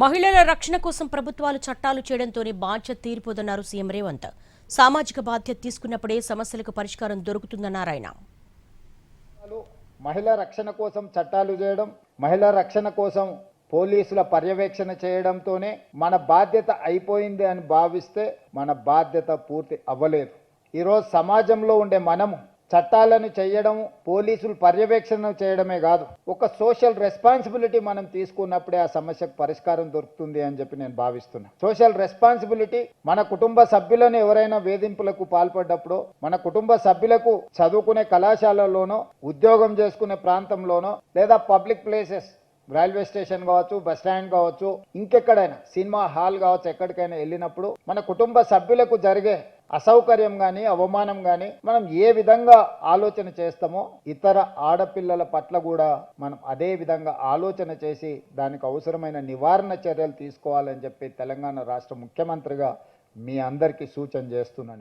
మహిళల రక్షణ కోసం ప్రభుత్వాలు చట్టాలు చేయడంతోనే బాధ్యత తీరిపోదన్నారు సీఎం రేవంత్. సామాజిక బాధ్యత తీసుకున్నప్పుడే సమస్యలకు పరిష్కారం దొరుకుతుందన్నారు ఆయన. మహిళా రక్షణ కోసం చట్టాలు చేయడం, మహిళా రక్షణ కోసం పోలీసుల పర్యవేక్షణ చేయడంతోనే మన బాధ్యత అయిపోయింది అని భావిస్తే మన బాధ్యత పూర్తి అవ్వలేదు. ఈరోజు సమాజంలో ఉండే మనము చట్టాలను చేయడం, పోలీసులు పర్యవేక్షణ చేయడమే కాదు, ఒక సోషల్ రెస్పాన్సిబిలిటీ మనం తీసుకున్నప్పుడే ఆ సమస్యకు పరిష్కారం దొరుకుతుంది అని చెప్పి నేను భావిస్తున్నా. సోషల్ రెస్పాన్సిబిలిటీ మన కుటుంబ సభ్యులను ఎవరైనా వేధింపులకు పాల్పడ్డప్పుడు, మన కుటుంబ సభ్యులకు చదువుకునే కళాశాలలోనో, ఉద్యోగం చేసుకునే ప్రాంతంలోనో, లేదా పబ్లిక్ ప్లేసెస్ రైల్వే స్టేషన్ కావచ్చు, బస్ స్టాండ్ కావచ్చు, ఇంకెక్కడైనా సినిమా హాల్ కావచ్చు, ఎక్కడికైనా వెళ్ళినప్పుడు మన కుటుంబ సభ్యులకు జరిగే అసౌకర్యం కానీ అవమానం కానీ మనం ఏ విధంగా ఆలోచన చేస్తామో ఇతర ఆడపిల్లల పట్ల కూడా మనం అదే విధంగా ఆలోచన చేసి దానికి అవసరమైన నివారణ చర్యలు తీసుకోవాలని చెప్పి తెలంగాణ రాష్ట్ర ముఖ్యమంత్రిగా మీ అందరికీ సూచన చేస్తున్నాను.